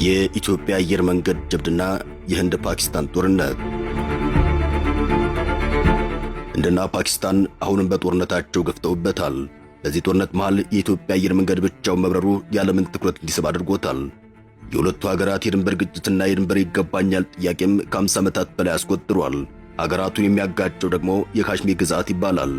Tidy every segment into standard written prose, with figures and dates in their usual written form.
የኢትዮጵያ አየር መንገድ ጀብድና የህንድ ፓኪስታን ጦርነት። ህንድና ፓኪስታን አሁንም በጦርነታቸው ገፍተውበታል። በዚህ ጦርነት መሃል የኢትዮጵያ አየር መንገድ ብቻውን መብረሩ የዓለምን ትኩረት እንዲስብ አድርጎታል። የሁለቱ ሀገራት የድንበር ግጭትና የድንበር ይገባኛል ጥያቄም ከ50 ዓመታት በላይ አስቆጥሯል። ሀገራቱን የሚያጋጨው ደግሞ የካሽሚር ግዛት ይባላል።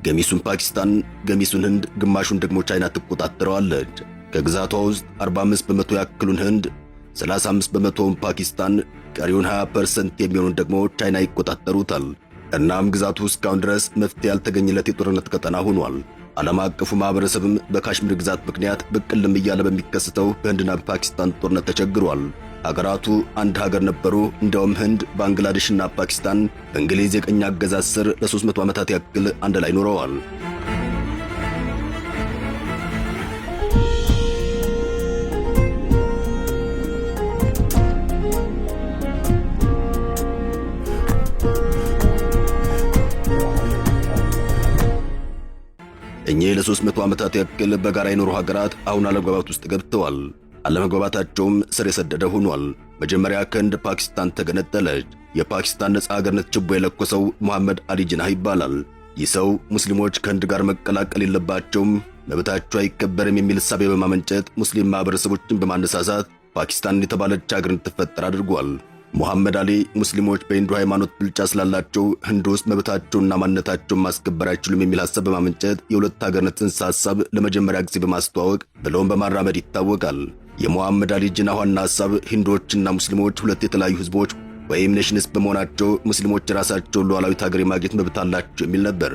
ገሚሱን ፓኪስታን፣ ገሚሱን ህንድ፣ ግማሹን ደግሞ ቻይና ትቆጣጠረዋለች። ከግዛቷ ውስጥ 45 በመቶ ያክሉን ህንድ፣ 35 በመቶውን ፓኪስታን፣ ቀሪውን 20% የሚሆኑን ደግሞ ቻይና ይቆጣጠሩታል። እናም ግዛቱ እስካሁን ድረስ መፍትሄ ያልተገኘለት የጦርነት ቀጠና ሆኗል። ዓለም አቀፉ ማህበረሰብም በካሽሚር ግዛት ምክንያት ብቅልም እያለ በሚከሰተው በህንድና በፓኪስታን ጦርነት ተቸግሯል። ሀገራቱ አንድ ሀገር ነበሩ። እንደውም ህንድ፣ ባንግላዴሽና ፓኪስታን በእንግሊዝ የቀኝ አገዛዝ ስር ለ300 ዓመታት ያክል አንድ ላይ ኖረዋል። እኚህ ለ300 ዓመታት ያክል በጋራ የኖሩ ሀገራት አሁን አለመግባባት ውስጥ ገብተዋል። አለመግባባታቸውም ስር የሰደደ ሆኗል። መጀመሪያ ከህንድ ፓኪስታን ተገነጠለች። የፓኪስታን ነጻ ሀገርነት ችቦ የለኮሰው መሐመድ አሊ ጅናህ ይባላል። ይህ ሰው ሙስሊሞች ከህንድ ጋር መቀላቀል የለባቸውም፣ መብታቸው አይከበርም የሚል እሳቤ በማመንጨት ሙስሊም ማህበረሰቦችን በማነሳሳት ፓኪስታን የተባለች ሀገር እንድትፈጠር አድርጓል። ሙሐመድ አሊ ሙስሊሞች በሂንዱ ሃይማኖት ብልጫ ስላላቸው ህንድ ውስጥ መብታቸውና ማንነታቸውን ማስከበር አይችሉም የሚል ሐሳብ በማመንጨት የሁለት ሀገርነት ጽንሰ ሐሳብ ለመጀመሪያ ጊዜ በማስተዋወቅ ብለውም በማራመድ ይታወቃል። የሙሐመድ አሊ ጅናህ ዋና ሐሳብ ሂንዶችና ሙስሊሞች ሁለት የተለያዩ ህዝቦች ወይም ኔሽንስ በመሆናቸው ሙስሊሞች ራሳቸውን ሉዓላዊት ሀገር የማግኘት መብት አላቸው የሚል ነበር።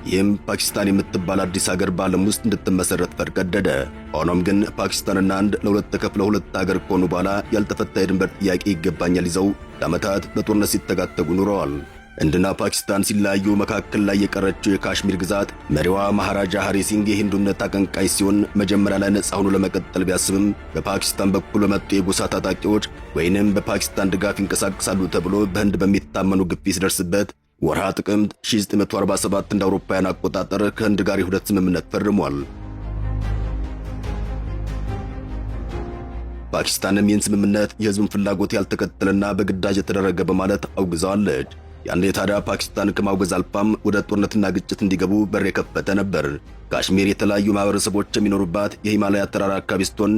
ይህም ፓኪስታን የምትባል አዲስ ሀገር በዓለም ውስጥ እንድትመሰረት ፈቀደደ። ሆኖም ግን ፓኪስታንና ህንድ ለሁለት ተከፍለው ሁለት ሀገር ከሆኑ በኋላ ያልተፈታ የድንበር ጥያቄ ይገባኛል ይዘው ለዓመታት በጦርነት ሲተጋተጉ ኑረዋል። ህንድና ፓኪስታን ሲለያዩ መካከል ላይ የቀረችው የካሽሚር ግዛት መሪዋ ማሃራጃ ሃሪ ሲንግ የሂንዱነት አቀንቃይ ሲሆን መጀመሪያ ላይ ነጻ ሆኖ ለመቀጠል ቢያስብም በፓኪስታን በኩል በመጡ የጎሳ ታጣቂዎች ወይንም በፓኪስታን ድጋፍ ይንቀሳቀሳሉ ተብሎ በህንድ በሚታመኑ ግፊት ሲደርስበት ወርሃ ጥቅምት 1947 እንደ አውሮፓውያን አቆጣጠር ከህንድ ጋር የውህደት ስምምነት ፈርሟል። ፓኪስታንም ይህን ስምምነት የህዝብን ፍላጎት ያልተከተለና በግዳጅ የተደረገ በማለት አውግዛዋለች። ያኔ ታዲያ ፓኪስታን ከማውገዝ አልፋም ወደ ጦርነትና ግጭት እንዲገቡ በር የከፈተ ነበር። ካሽሚር የተለያዩ ማህበረሰቦች የሚኖሩባት የሂማላያ ተራራ አካባቢ ስትሆን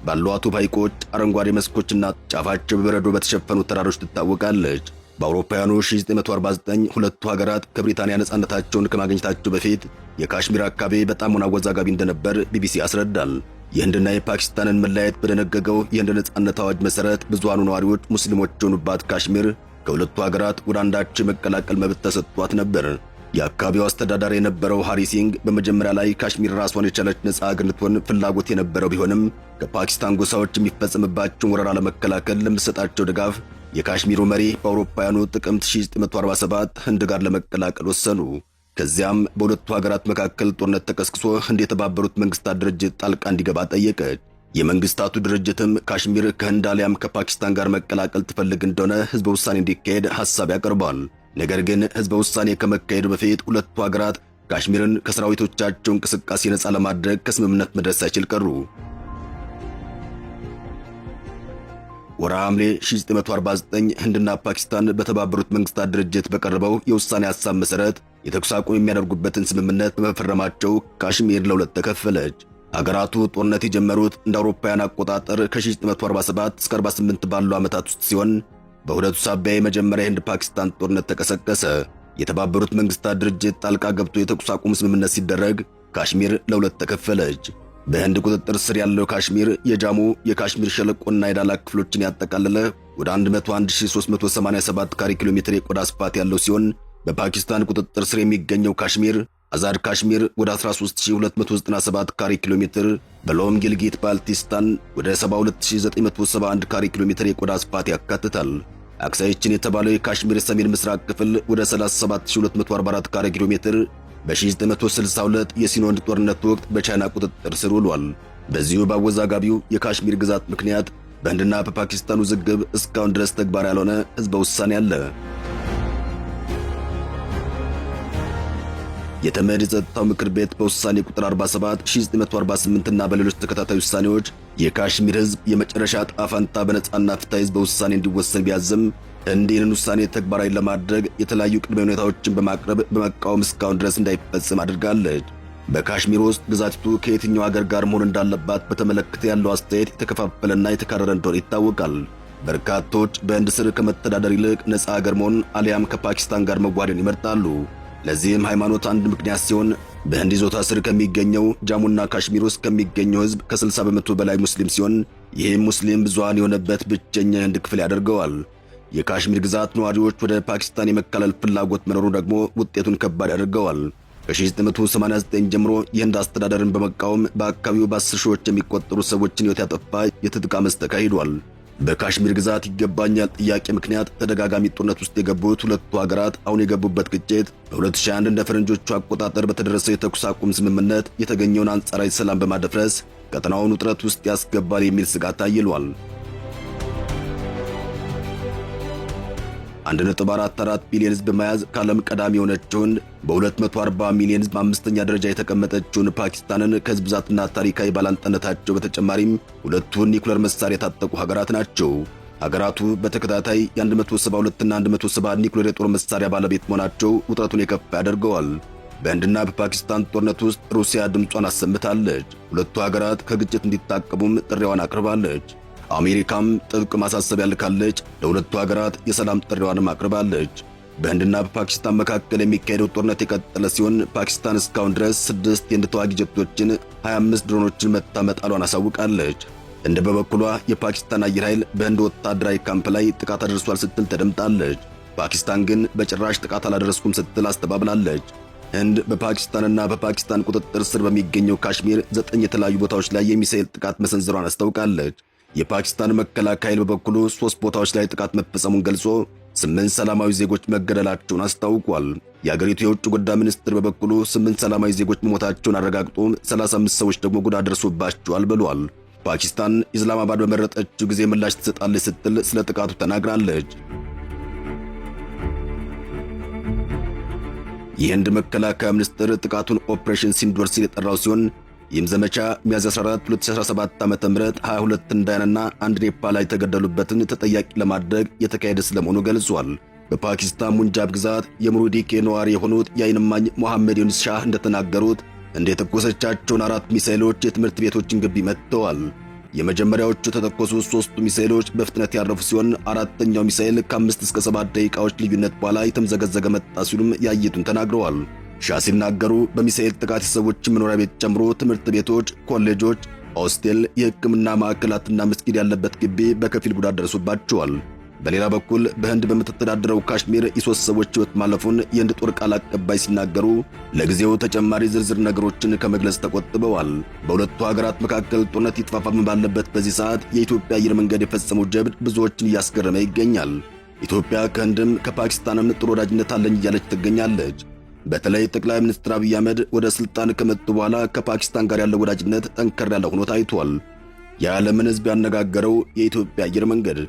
ባሏቱ ሐይቆች፣ አረንጓዴ መስኮችና ጫፋቸው በበረዶ በተሸፈኑ ተራሮች ትታወቃለች። በአውሮፓውያኑ 1949 ሁለቱ ሀገራት ከብሪታንያ ነጻነታቸውን ከማግኘታቸው በፊት የካሽሚር አካባቢ በጣም አወዛጋቢ እንደነበር ቢቢሲ ያስረዳል። የህንድና የፓኪስታንን መለያየት በደነገገው የህንድ ነጻነት አዋጅ መሠረት ብዙሃኑ ነዋሪዎች ሙስሊሞች የሆኑባት ካሽሚር ከሁለቱ ሀገራት ወደ አንዳቸው የመቀላቀል መብት ተሰጥቷት ነበር። የአካባቢው አስተዳዳሪ የነበረው ሃሪ ሲንግ በመጀመሪያ ላይ ካሽሚር ራሷን የቻለች ነጻ ሀገር እንድትሆን ፍላጎት የነበረው ቢሆንም ከፓኪስታን ጎሳዎች የሚፈጸምባቸውን ወረራ ለመከላከል ለምትሰጣቸው ድጋፍ የካሽሚሩ መሪ በአውሮፓውያኑ ጥቅምት 1947 ህንድ ጋር ለመቀላቀል ወሰኑ። ከዚያም በሁለቱ ሀገራት መካከል ጦርነት ተቀስቅሶ ህንድ የተባበሩት መንግስታት ድርጅት ጣልቃ እንዲገባ ጠየቀች። የመንግስታቱ ድርጅትም ካሽሚር ከህንድ አሊያም ከፓኪስታን ጋር መቀላቀል ትፈልግ እንደሆነ ህዝበ ውሳኔ እንዲካሄድ ሐሳብ ያቀርባል። ነገር ግን ህዝበ ውሳኔ ከመካሄዱ በፊት ሁለቱ ሀገራት ካሽሚርን ከሰራዊቶቻቸው እንቅስቃሴ ነጻ ለማድረግ ከስምምነት መድረስ ሳይችል ቀሩ። ወርሃ ሐምሌ 1949 ህንድና ፓኪስታን በተባበሩት መንግስታት ድርጅት በቀረበው የውሳኔ ሐሳብ መሠረት የተኩስ አቁም የሚያደርጉበትን ስምምነት በመፈረማቸው ካሽሚር ለሁለት ተከፈለች። ሀገራቱ ጦርነት የጀመሩት እንደ አውሮፓውያን አቆጣጠር ከ1947 እስከ 48 ባሉ ዓመታት ውስጥ ሲሆን በሁለቱ ሳቢያ የመጀመሪያ የህንድ ፓኪስታን ጦርነት ተቀሰቀሰ። የተባበሩት መንግስታት ድርጅት ጣልቃ ገብቶ የተኩስ አቁም ስምምነት ሲደረግ ካሽሚር ለሁለት ተከፈለች። በህንድ ቁጥጥር ስር ያለው ካሽሚር የጃሙ የካሽሚር ሸለቆና የዳላክ ክፍሎችን ያጠቃለለ ወደ 101387 ካሬ ኪሎ ሜትር የቆዳ ስፋት ያለው ሲሆን በፓኪስታን ቁጥጥር ስር የሚገኘው ካሽሚር አዛድ ካሽሚር ወደ 13297 ካሬ ኪሎ ሜትር፣ በሎም ጊልጊት ባልቲስታን ወደ 72971 ካሬ ኪሎ ሜትር የቆዳ ስፋት ያካትታል። አክሳይችን የተባለው የካሽሚር ሰሜን ምስራቅ ክፍል ወደ 37244 ካሬ ኪሎ ሜትር በ1962 የሲኖንድ ጦርነት ወቅት በቻይና ቁጥጥር ስር ውሏል። በዚሁ በአወዛጋቢው የካሽሚር ግዛት ምክንያት በህንድና በፓኪስታን ውዝግብ እስካሁን ድረስ ተግባራዊ ያልሆነ ህዝበ ውሳኔ አለ። የተመድ የጸጥታው ምክር ቤት በውሳኔ ቁጥር 47 1948 እና በሌሎች ተከታታይ ውሳኔዎች የካሽሚር ሕዝብ የመጨረሻ ዕጣ ፈንታ በነጻና ፍትሐዊ ሕዝበ ውሳኔ እንዲወሰን ቢያዝም እንዲህን ውሳኔ ተግባራዊ ለማድረግ የተለያዩ ቅድመ ሁኔታዎችን በማቅረብ በመቃወም እስካሁን ድረስ እንዳይፈጽም አድርጋለች። በካሽሚር ውስጥ ግዛቲቱ ከየትኛው ሀገር ጋር መሆን እንዳለባት በተመለከተ ያለው አስተያየት የተከፋፈለና የተካረረ እንደሆነ ይታወቃል። በርካቶች በህንድ ስር ከመተዳደር ይልቅ ነፃ ሀገር መሆን አሊያም ከፓኪስታን ጋር መዋደን ይመርጣሉ። ለዚህም ሃይማኖት አንድ ምክንያት ሲሆን በህንድ ይዞታ ስር ከሚገኘው ጃሙና ካሽሚር ውስጥ ከሚገኘው ህዝብ ከ60 በመቶ በላይ ሙስሊም ሲሆን ይህም ሙስሊም ብዙሃን የሆነበት ብቸኛ የህንድ ክፍል ያደርገዋል። የካሽሚር ግዛት ነዋሪዎች ወደ ፓኪስታን የመካለል ፍላጎት መኖሩ ደግሞ ውጤቱን ከባድ ያደርገዋል። ከ1989 ጀምሮ የህንድ አስተዳደርን በመቃወም በአካባቢው በ10 ሺዎች የሚቆጠሩ ሰዎችን ሕይወት ያጠፋ የትጥቅ አመፅ ተካሂዷል። በካሽሚር ግዛት ይገባኛል ጥያቄ ምክንያት ተደጋጋሚ ጦርነት ውስጥ የገቡት ሁለቱ ሀገራት አሁን የገቡበት ግጭት በ2001 እንደ ፈረንጆቹ አቆጣጠር በተደረሰው የተኩስ አቁም ስምምነት የተገኘውን አንጻራዊ ሰላም በማደፍረስ ቀጠናውን ውጥረት ውስጥ ያስገባል የሚል ስጋት አይሏል። 1.44 ቢሊዮን ህዝብ በመያዝ ከዓለም ቀዳሚ የሆነችውን በ240 ሚሊዮን ህዝብ አምስተኛ ደረጃ የተቀመጠችውን ፓኪስታንን ከህዝብ ብዛትና ታሪካዊ ባላንጣነታቸው በተጨማሪም ሁለቱን ኒውክሌር መሳሪያ የታጠቁ ሀገራት ናቸው። ሀገራቱ በተከታታይ የ172 እና 170 ኒውክሌር የጦር መሳሪያ ባለቤት መሆናቸው ውጥረቱን የከፋ ያደርገዋል። በህንድና በፓኪስታን ጦርነት ውስጥ ሩሲያ ድምጿን አሰምታለች። ሁለቱ ሀገራት ከግጭት እንዲታቀቡም ጥሪዋን አቅርባለች። አሜሪካም ጥብቅ ማሳሰቢያ ልካለች። ለሁለቱ ሀገራት የሰላም ጥሪዋንም አቅርባለች። በህንድና በፓኪስታን መካከል የሚካሄደው ጦርነት የቀጠለ ሲሆን ፓኪስታን እስካሁን ድረስ 6 የህንድ ተዋጊ ጀቶችን፣ 25 ድሮኖችን መታ መጣሏን አሳውቃለች። ህንድ በበኩሏ የፓኪስታን አየር ኃይል በህንድ ወታደራዊ ካምፕ ላይ ጥቃት አድርሷል ስትል ተደምጣለች። ፓኪስታን ግን በጭራሽ ጥቃት አላደረስኩም ስትል አስተባብላለች። ህንድ በፓኪስታንና በፓኪስታን ቁጥጥር ስር በሚገኘው ካሽሚር 9 የተለያዩ ቦታዎች ላይ የሚሳኤል ጥቃት መሰንዘሯን አስታውቃለች። የፓኪስታን መከላከያ ኃይል በበኩሉ 3 ቦታዎች ላይ ጥቃት መፈጸሙን ገልጾ 8 ሰላማዊ ዜጎች መገደላቸውን አስታውቋል። የአገሪቱ የውጭ ጉዳይ ሚኒስትር በበኩሉ 8 ሰላማዊ ዜጎች መሞታቸውን አረጋግጦ 35 ሰዎች ደግሞ ጉዳት ደርሶባቸዋል ብሏል። ፓኪስታን ኢስላማባድ በመረጠችው ጊዜ ምላሽ ትሰጣለች ስትል ስለ ጥቃቱ ተናግራለች። የህንድ መከላከያ ሚኒስትር ጥቃቱን ኦፕሬሽን ሲንዶር ሲል የጠራው ሲሆን ይህም ዘመቻ ሚያዝያ 14 2017 ዓ.ም 22 ህንዳውያንና 1 ኔፓላዊ የተገደሉበትን ተጠያቂ ለማድረግ የተካሄደ ስለመሆኑ ገልጿል። በፓኪስታን ሙንጃብ ግዛት የሙሩዲኬ ነዋሪ የሆኑት የዓይን እማኝ ሞሐመድ ዩኑስ ሻህ እንደተናገሩት የተኮሰቻቸውን 4 ሚሳኤሎች የትምህርት ቤቶችን ግቢ መትተዋል። የመጀመሪያዎቹ የተተኮሱት 3ቱ ሚሳኤሎች በፍጥነት ያረፉ ሲሆን አራተኛው ሚሳኤል ከ5 እስከ 7 ደቂቃዎች ልዩነት በኋላ የተምዘገዘገ መጣ ሲሉም ያየቱን ተናግረዋል። ሻህ ሲናገሩ በሚሳኤል ጥቃት የሰዎች መኖሪያ ቤት ጨምሮ ትምህርት ቤቶች፣ ኮሌጆች፣ ሆስቴል፣ የሕክምና ማዕከላትና መስጊድ ያለበት ግቢ በከፊል ጉዳት ደርሶባቸዋል። በሌላ በኩል በህንድ በምትተዳደረው ካሽሚር የ3 ሰዎች ሕይወት ማለፉን የህንድ ጦር ቃል አቀባይ ሲናገሩ ለጊዜው ተጨማሪ ዝርዝር ነገሮችን ከመግለጽ ተቆጥበዋል። በሁለቱ ሀገራት መካከል ጦርነት ይተፋፋም ባለበት በዚህ ሰዓት የኢትዮጵያ አየር መንገድ የፈጸመው ጀብድ ብዙዎችን እያስገረመ ይገኛል። ኢትዮጵያ ከህንድም ከፓኪስታንም ጥሩ ወዳጅነት አለኝ እያለች ትገኛለች። በተለይ ጠቅላይ ሚኒስትር አብይ አህመድ ወደ ስልጣን ከመጡ በኋላ ከፓኪስታን ጋር ያለው ወዳጅነት ጠንከር ያለ ሆኖ ታይቷል። የዓለምን ሕዝብ ያነጋገረው የኢትዮጵያ አየር መንገድ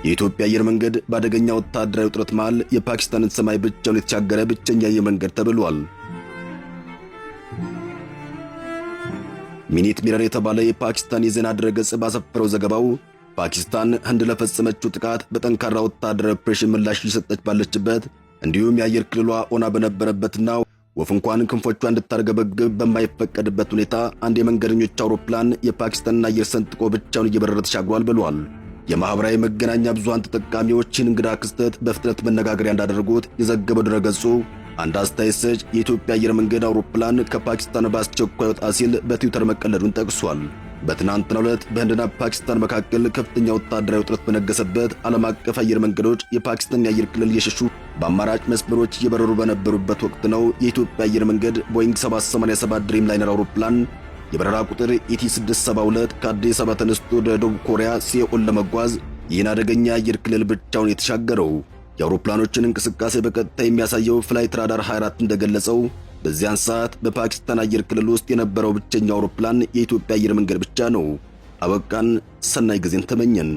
የኢትዮጵያ አየር መንገድ በአደገኛ ወታደራዊ ውጥረት መሃል የፓኪስታንን ሰማይ ብቻውን የተሻገረ ብቸኛ አየር መንገድ ተብሏል። ሚኒት ሚረር የተባለ የፓኪስታን የዜና ድረገጽ ባሰፈረው ዘገባው ፓኪስታን ህንድ ለፈጸመችው ጥቃት በጠንካራ ወታደራዊ ኦፕሬሽን ምላሽ እየሰጠች ባለችበት እንዲሁም የአየር ክልሏ ኦና በነበረበትና ወፍ እንኳን ክንፎቿ እንድታርገበግብ በማይፈቀድበት ሁኔታ አንድ የመንገደኞች አውሮፕላን የፓኪስታንን አየር ሰንጥቆ ብቻውን እየበረረ ተሻግሯል ብሏል። የማህበራዊ መገናኛ ብዙሃን ተጠቃሚዎችን እንግዳ ክስተት በፍጥነት መነጋገሪያ እንዳደረጉት የዘገበው ድረገጹ አንድ አስተያየት ሰጭ የኢትዮጵያ አየር መንገድ አውሮፕላን ከፓኪስታን በአስቸኳይ ወጣ ሲል በትዊተር መቀለዱን ጠቅሷል። በትናንትናው ዕለት በህንድና ፓኪስታን መካከል ከፍተኛ ወታደራዊ ውጥረት በነገሰበት ዓለም አቀፍ አየር መንገዶች የፓኪስታን የአየር ክልል እየሸሹ በአማራጭ መስመሮች እየበረሩ በነበሩበት ወቅት ነው የኢትዮጵያ አየር መንገድ ቦይንግ 787 ድሪም ላይነር አውሮፕላን የበረራ ቁጥር ኢቲ672 ከአዲስ አበባ ተነስቶ ወደ ደቡብ ኮሪያ ሲኦል ለመጓዝ ይህን አደገኛ የአየር ክልል ብቻውን የተሻገረው። የአውሮፕላኖችን እንቅስቃሴ በቀጥታ የሚያሳየው ፍላይት ራዳር 24 እንደገለጸው በዚያን ሰዓት በፓኪስታን አየር ክልል ውስጥ የነበረው ብቸኛው አውሮፕላን የኢትዮጵያ አየር መንገድ ብቻ ነው። አበቃን። ሰናይ ጊዜን ተመኘን።